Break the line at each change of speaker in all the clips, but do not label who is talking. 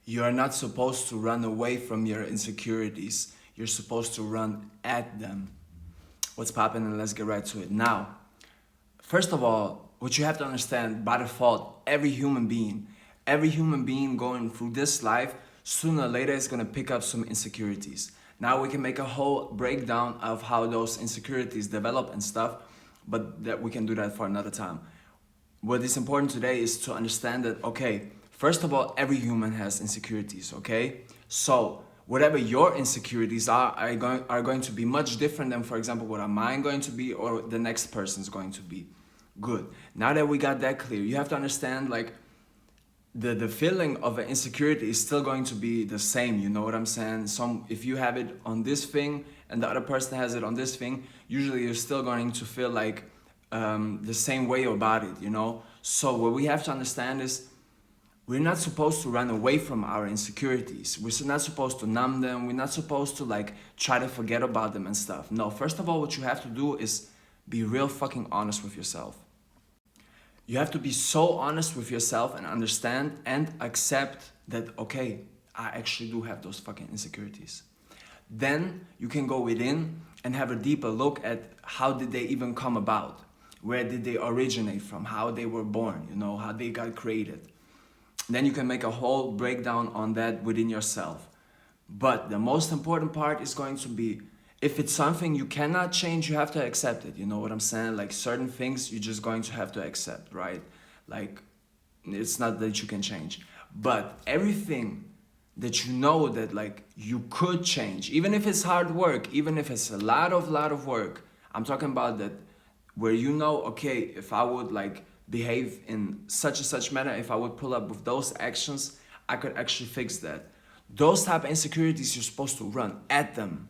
You are not supposed to run away from your insecurities. You're supposed to run at them. What's poppin', and let's get right to it. Now, first of all, what you have to understand, by default, every human being going through this life, sooner or later is gonna pick up some insecurities. Now we can make a whole breakdown of how those insecurities develop and stuff, but that we can do that for another time. What is important today is to understand that, okay, first of all, every human has insecurities, okay? So whatever your insecurities are going to be much different than, for example, what are mine going to be or the next person's going to be. Good. Now that we got that clear, you have to understand, like, the feeling of an insecurity is still going to be the same, you know what I'm saying? If you have it on this thing and the other person has it on this thing, usually you're still going to feel like the same way about it, you know? So what we have to understand is we're not supposed to run away from our insecurities. We're not supposed to numb them. We're not supposed to like try to forget about them and stuff. No, first of all, what you have to do is be real fucking honest with yourself. You have to be so honest with yourself and understand and accept that, okay, I actually do have those fucking insecurities. Then you can go within and have a deeper look at how did they even come about? Where did they originate from? How they were born, you know, how they got created. Then you can make a whole breakdown on that within yourself. But the most important part is going to be, if it's something you cannot change, you have to accept it. You know what I'm saying? Like certain things you're just going to have to accept, right? Like it's not that you can change. But everything that you know that like you could change, even if it's hard work, even if it's a lot of work, I'm talking about that where you know, okay, if I would like behave in such and such manner, if I would pull up with those actions, I could actually fix that. Those type of insecurities, you're supposed to run at them,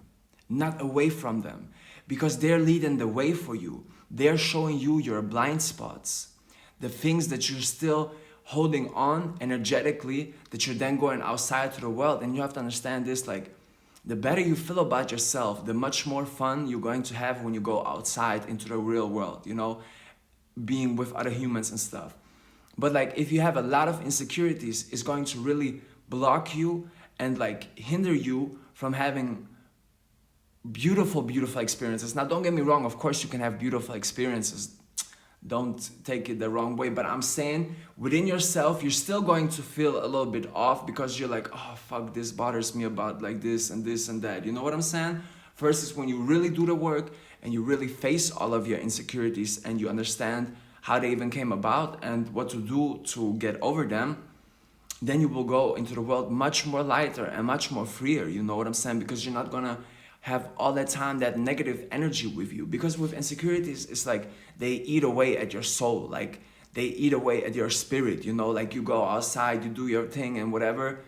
not away from them, because they're leading the way for you. They're showing you your blind spots, the things that you're still holding on energetically, that you're then going outside to the world. And you have to understand this, like, the better you feel about yourself, the much more fun you're going to have when you go outside into the real world, you know, being with other humans and stuff. But like, if you have a lot of insecurities, it's going to really block you and like hinder you from having beautiful experiences. Now, don't get me wrong, of course you can have beautiful experiences. Don't take it the wrong way, but I'm saying within yourself, you're still going to feel a little bit off because you're like, oh, fuck, this bothers me about like this and this and that. You know what I'm saying? First is when you really do the work and you really face all of your insecurities and you understand how they even came about and what to do to get over them, then you will go into the world much more lighter and much more freer. You know what I'm saying? Because you're not gonna have all that time that negative energy with you. Because with insecurities, it's like they eat away at your soul, like they eat away at your spirit, you know, like you go outside, you do your thing and whatever,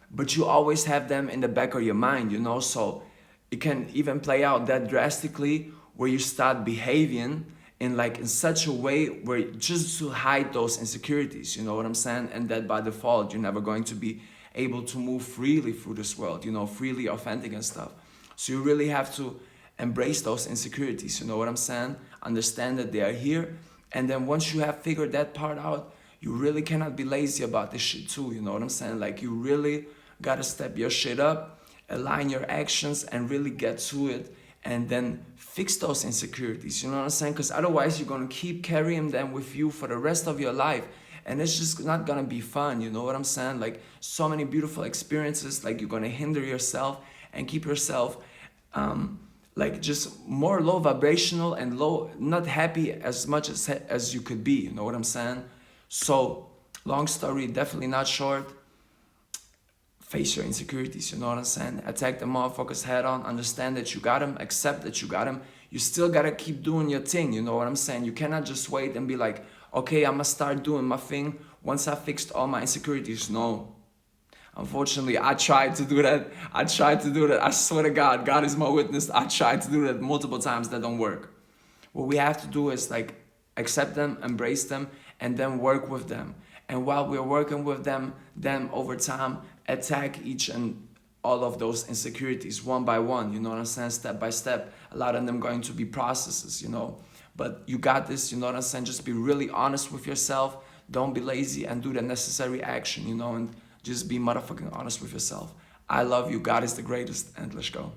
but you always have them in the back of your mind, you know. So it can even play out that drastically where you start behaving in such a way where just to hide those insecurities, you know what I'm saying? And that by default, you're never going to be able to move freely through this world, you know, freely authentic and stuff. So you really have to embrace those insecurities, you know what I'm saying? Understand that they are here. And then once you have figured that part out, you really cannot be lazy about this shit too, you know what I'm saying? Like you really gotta step your shit up, align your actions and really get to it and then fix those insecurities, you know what I'm saying? Because otherwise you're gonna keep carrying them with you for the rest of your life. And it's just not gonna be fun, you know what I'm saying? Like so many beautiful experiences, like you're gonna hinder yourself and keep yourself like just more low vibrational and low, not happy as much as you could be, you know what I'm saying? So long story, definitely not short, face your insecurities, you know what I'm saying? Attack the motherfuckers head on, understand that you got them, accept that you got them. You still gotta keep doing your thing, you know what I'm saying? You cannot just wait and be like, okay, I'm gonna start doing my thing once I fixed all my insecurities. No. Unfortunately, I tried to do that. I swear to God, God is my witness. I tried to do that multiple times. That don't work. What we have to do is like accept them, embrace them, and then work with them. And while we're working with them over time, attack each and all of those insecurities one by one, you know what I'm saying? Step by step. A lot of them going to be processes, you know. But you got this, you know what I'm saying? Just be really honest with yourself. Don't be lazy and do the necessary action, you know, and Just be motherfucking honest with yourself. I love you. God is the greatest. And let's go.